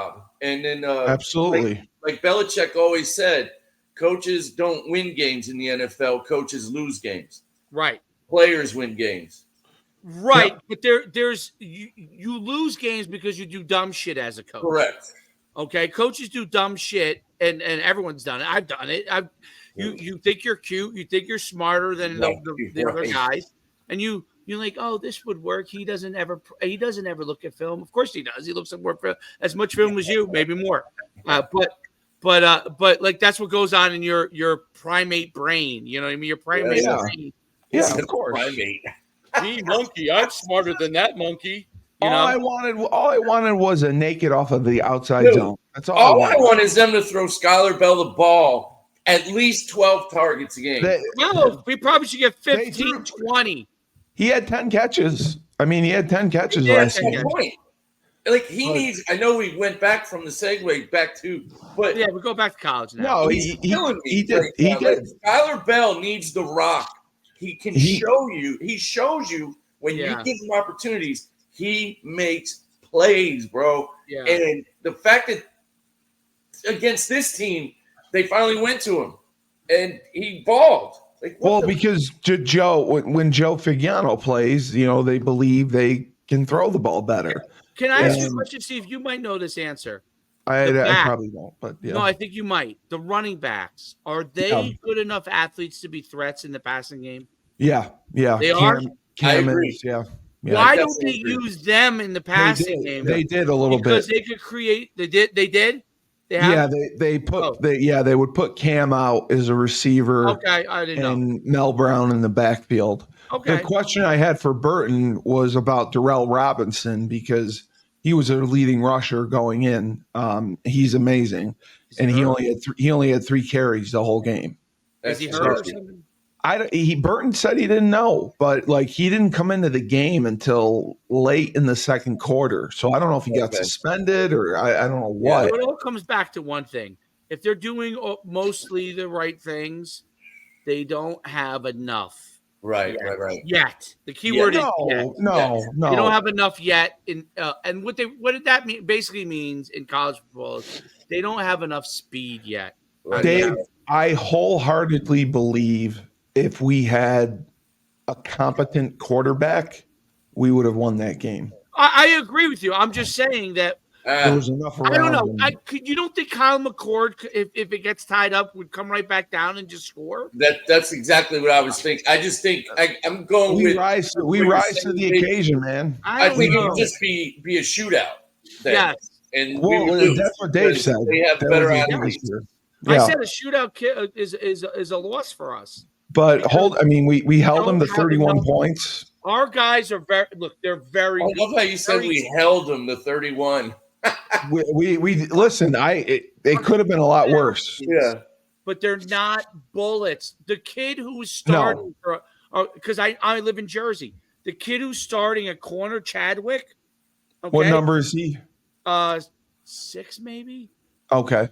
job. And then absolutely, like Belichick always said, coaches don't win games in the NFL. Coaches lose games. Right. Players win games. Right. Yep. But there's you lose games because you do dumb shit as a coach. Correct. Okay. Coaches do dumb shit, and everyone's done it. I've done it. You think you're cute, you think you're smarter than the other guys, and you're like, oh, this would work. He doesn't ever look at film. Of course he does. He looks at more as much film as you, maybe more. But like that's what goes on in your primate brain. You know what I mean? Your primate brain. Yeah, of course. Primate. Gee, monkey, I'm smarter than that monkey. All I wanted was a naked off of the outside zone. That's all I want is them to throw Skylar Bell the ball at least 12 targets a game. We probably should get 15, 20. He had 10 catches. I mean, he had 10 catches last year. Like he needs. I know we went back from the segue back to, but yeah, we go back to college now. No, he did. Skylar Bell needs the rock. He can show you. He shows you when you give him opportunities. He makes plays, bro. Yeah. And the fact that against this team, they finally went to him, and he balled. Like, because Joe, when Joe Figiano plays, they believe they can throw the ball better. Can I ask you a question, Steve? You might know this answer. I probably won't, but No, I think you might. The running backs, are they good enough athletes to be threats in the passing game? Yeah. They are? I agree. Yeah. Why don't they use them in the passing game? They did a little bit. Because they could create – they did? They would put Cam out as a receiver. Okay, I didn't know. And Mel Brown in the backfield. Okay. The question I had for Burton was about Darrell Robinson because he was a leading rusher going in. He's amazing, and he only had 3 carries the whole game. Is he hurt or something? Burton said he didn't know, but he didn't come into the game until late in the second quarter. So I don't know if he got suspended or I don't know what. It all comes back to one thing: if they're doing mostly the right things, they don't have enough. Right. Yet the key word is yet. No. They don't have enough yet. And what did that mean? Basically means in college football, they don't have enough speed yet. Dave, I wholeheartedly believe if we had a competent quarterback, we would have won that game. I agree with you. I'm just saying that there was enough around. I don't know. You don't think Kyle McCord, if it gets tied up, would come right back down and just score? That's exactly what I was thinking. I just think I'm going we rise to the occasion, man. I think it would just be a shootout. Yes. And that's what Dave said. They have better athletes. I said a shootout is a loss for us. But we held them to 31 points. Our guys are they're very. I love how you said we held them to 31. we listen. It could have been a lot worse. Yeah, but they're not bullets. The kid who's starting because I live in Jersey. The kid who's starting at corner, Chadwick. Okay, what number is he? 6 maybe. Okay.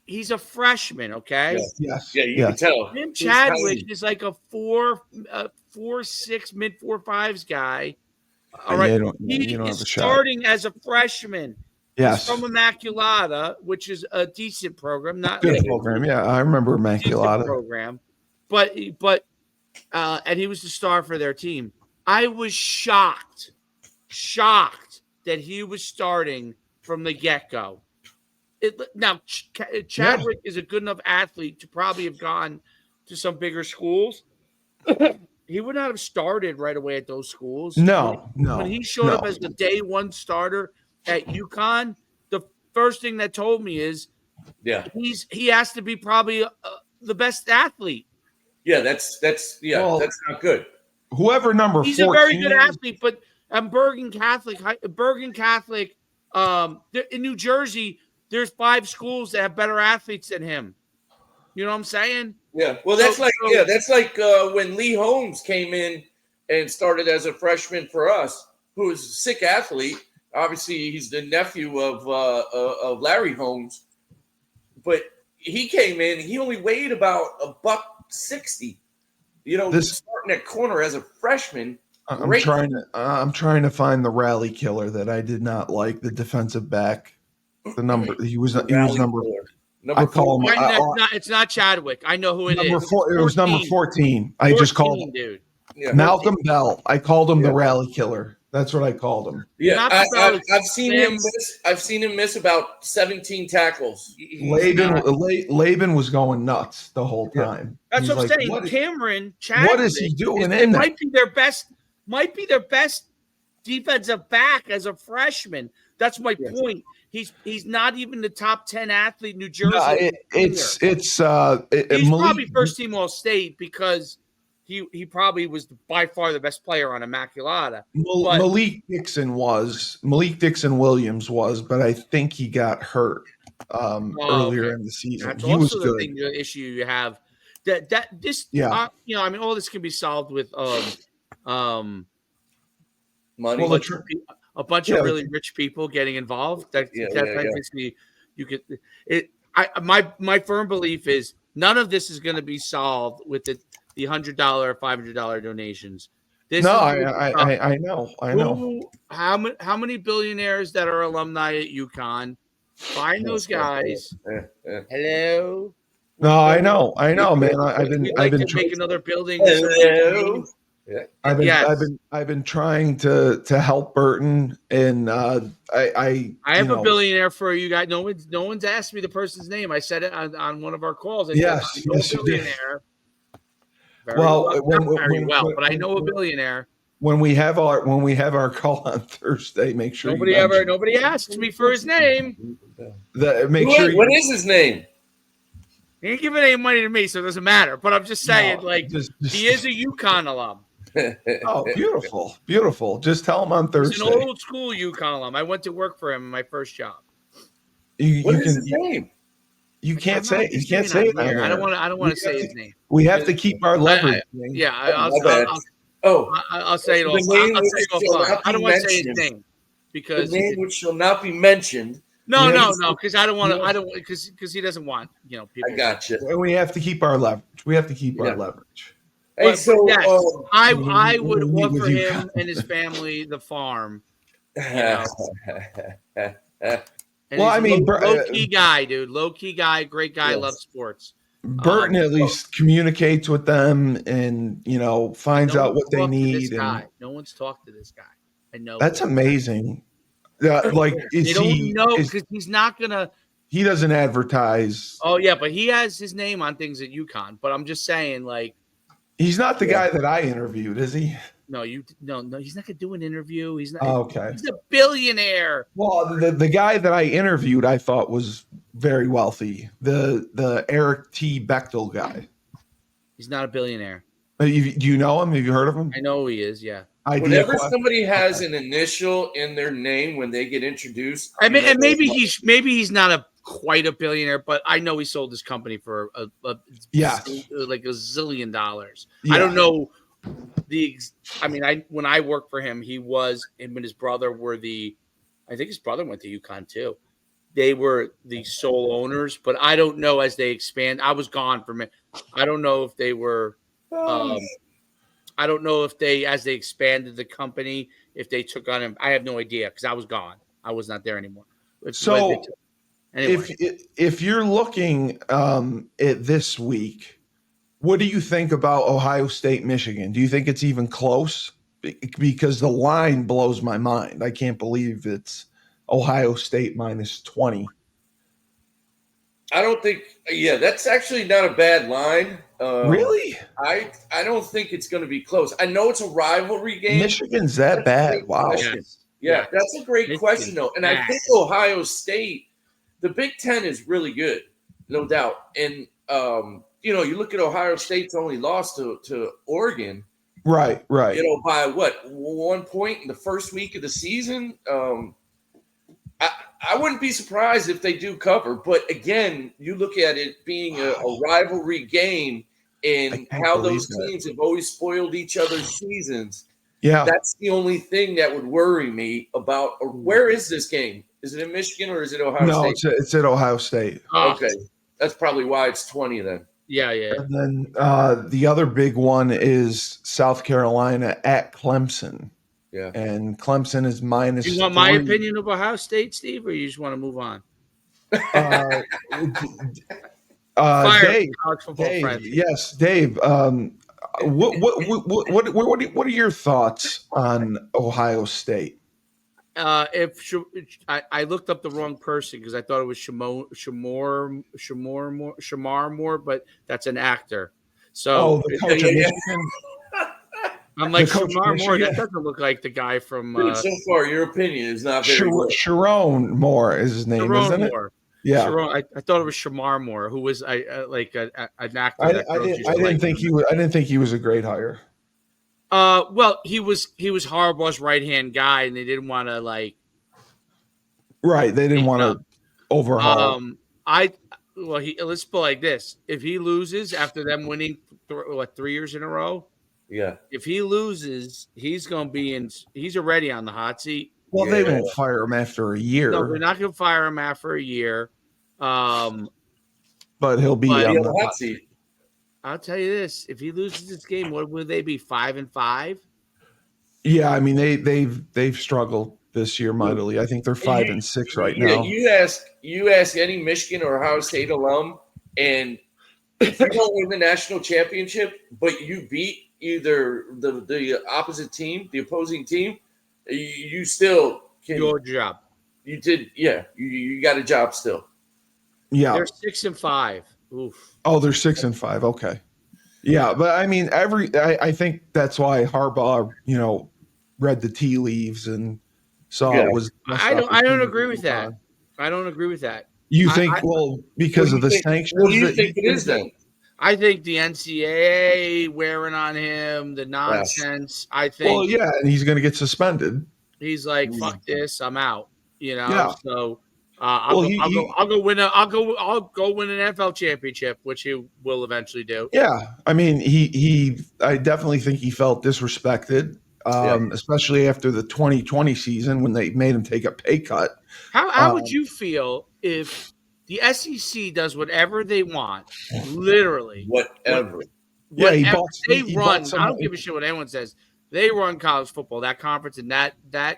He's a freshman, okay? Yes. Yeah, you can tell. Tim Chadwick is like a 4.6 mid 4.5s guy. All right. He is starting as a freshman. Yes. He's from Immaculata, which is a decent program, not good program. Yeah, I remember Immaculata program. But and he was the star for their team. I was shocked that he was starting from the get-go. Now, Chadwick is a good enough athlete to probably have gone to some bigger schools. He would not have started right away at those schools. No. When he showed up as the day one starter at UConn, the first thing that told me is he has to be probably the best athlete. Yeah, that's not good. Whoever number he's 14 a very good athlete, but Bergen Catholic in New Jersey, there's 5 schools that have better athletes than him. You know what I'm saying? Yeah. Well, that's like when Lee Holmes came in and started as a freshman for us, who was a sick athlete. Obviously, he's the nephew of Larry Holmes, but he came in. He only weighed about $160. Starting at corner as a freshman. I'm trying to find the rally killer that I did not like, the defensive back. The number he was Rally number. killer. I call him. It's not Chadwick. I know who it Number is. 4. It was number 14. I 14, just called him dude. Yeah. Malcolm Bell. I called him the Yeah. rally killer. That's what I called him. Yeah, Not the Bell, I've seen him miss. I've seen him miss about 17 tackles. Laban was going nuts the whole time. That's He's what I'm like, saying. Cameron Chadwick. What is he doing in it there? might be their best defensive back as a freshman. That's my point. He's not even the top 10 athlete in New Jersey. He's probably first team All State because he probably was by far the best player on Immaculata. Malik Dixon Williams was, but I think he got hurt earlier in the season. That's he also was the good. thing, the issue you have all this can be solved with money. A bunch of really rich people getting involved. You could my firm belief is none of this is going to be solved with the $100 or $500 donations. I know. How many billionaires that are alumni at UConn? Find those guys. Hello. No, I know, man. I've been make another building. Hello. I've been trying to help Burton, and I have a billionaire for you guys. No one's asked me the person's name. I said it on one of our calls. Yes, a billionaire. But I know a billionaire. When we have our call on Thursday, make sure nobody asks me for his name. What is his name? He ain't giving any money to me, so it doesn't matter. But I'm just saying, he is a UConn alum. Oh, beautiful. Just tell him on Thursday. He's an old school UConn alum. I went to work for him in my first job. What is his name? You can't say it. You can't say it. I don't want to say his name. We have to keep our leverage. I'll say it offline. I don't want to say his name because the name which shall not be mentioned. No, because I don't want to. Because he doesn't want people. I gotcha. We have to keep our leverage. Our leverage. Hey, I would offer him and his family the farm. Low key guy, dude. Low key guy, great guy, loves sports. Burton at least communicates with them and finds out what they need. No one's talked to this guy. I know that's amazing. They don't know because he's not gonna. He doesn't advertise. Oh yeah, but he has his name on things at UConn. But I'm just saying, he's not the guy that I interviewed, is he? No, he's not gonna do an interview. He's not. Okay. He's a billionaire. Well, the guy that I interviewed, I thought was very wealthy. The Eric T. Bechtel guy. He's not a billionaire. Do you know him? Have you heard of him? I know who he is. Yeah. Whenever somebody has an initial in their name when they get introduced, and maybe he's not quite a billionaire, but I know he sold his company for like $1 zillion. Yeah. I don't know when I worked for him, him and his brother were I think his brother went to UConn too. They were the sole owners, but I don't know as they expand. I was gone from it. I don't know if they were. I don't know if as they expanded the company, if they took on him. I have no idea because I was gone. I was not there anymore. If you're looking at this week, what do you think about Ohio State, Michigan? Do you think it's even close? Because the line blows my mind. I can't believe it's Ohio State minus 20. I don't think. Yeah, that's actually not a bad line. Really? I don't think it's going to be close. I know it's a rivalry game. Michigan's that bad? Wow. Yeah, that's a great question, though. And I think Ohio State, the Big Ten is really good, no doubt. And, you look at Ohio State's only loss to Oregon. Right. By 1 point in the first week of the season. I wouldn't be surprised if they do cover. But, again, you look at it being a rivalry game and how those teams have always spoiled each other's seasons. Yeah. That's the only thing that would worry me about. Where is this game? Is it in Michigan or is it Ohio State? No, it's at Ohio State. Okay. That's probably why it's 20 then. Yeah. And then the other big one is South Carolina at Clemson. Yeah. And Clemson is minus. Do you want my opinion of Ohio State, Steve, or you just want to move on? Dave, college football friends. yes, Dave. What are your thoughts on Ohio State? I looked up the wrong person because I thought it was Shamar Moore, but that's an actor. So the coach of Michigan. I'm like, The coach of Shamar Moore. That Michigan. doesn't look like the guy from. Dude, so far, your opinion is not very good. Sharon Moore is his name, Sharon isn't Moore. it? Yeah. Sharon, I thought it was Shamar Moore, who was like an actor. I didn't think he was a great hire. Well, he was Harbaugh's right hand guy, and they didn't want to like. Right, they didn't want to overhaul. Let's put it like this: if he loses after them winning 3 years in a row, yeah. If he loses, he's going to be in. He's already on the hot seat. Well, they won't fire him after a year. No, they're not going to fire him after a year. But he'll be on the hot seat. I'll tell you this: if he loses this game, what would they be? 5-5? Yeah, I mean they've struggled this year mightily. I think they're 5-6 right now. You ask any Michigan or Ohio State alum, and if you don't win the national championship, but you beat either the opposite team, the opposing team, you still can. Your job. You did, yeah. You got a job still. Yeah, they're 6-5. Oof. Oh, they're 6-5. Okay. Yeah, but I mean, I think that's why Harbaugh, read the tea leaves and saw it was. I don't agree with that. I don't agree with that. You think because of the sanctions? What do you think it is then? I think the NCAA wearing on him, the nonsense. I think. Well, yeah, and he's going to get suspended. He's like, "Fuck this, I'm out." Yeah. So I'll go win an NFL championship, which he will eventually do. Yeah, I mean, I definitely think he felt disrespected, especially after the 2020 season when they made him take a pay cut. How would you feel if the SEC does whatever they want, literally whatever? They run. I don't give a shit what anyone says. They run college football, that conference, and that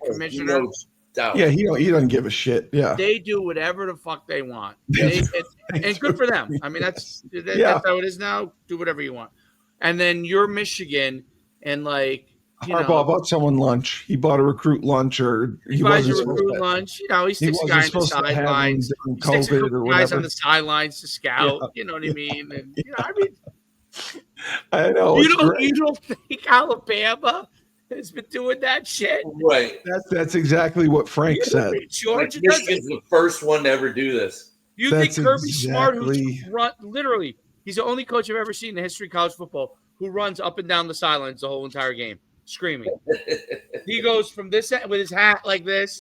commissioner. Yeah, he doesn't give a shit. Yeah, they do whatever the fuck they want, and good for them. I mean, that's how it is now. Do whatever you want, and then you're Michigan, and Harbaugh bought someone lunch. He bought a recruit lunch, or he buys a recruit lunch. He sticks a guy on the sidelines. He sticks a couple guys on the sidelines to scout. Yeah. You know what I mean? And I know. You don't think Alabama has been doing that shit? Right. That's exactly what Frank said. Georgia Michigan's the first one to ever do this. You think Kirby Smart, who's literally, he's the only coach I've ever seen in the history of college football who runs up and down the sidelines the whole entire game, screaming. He goes from this with his hat like this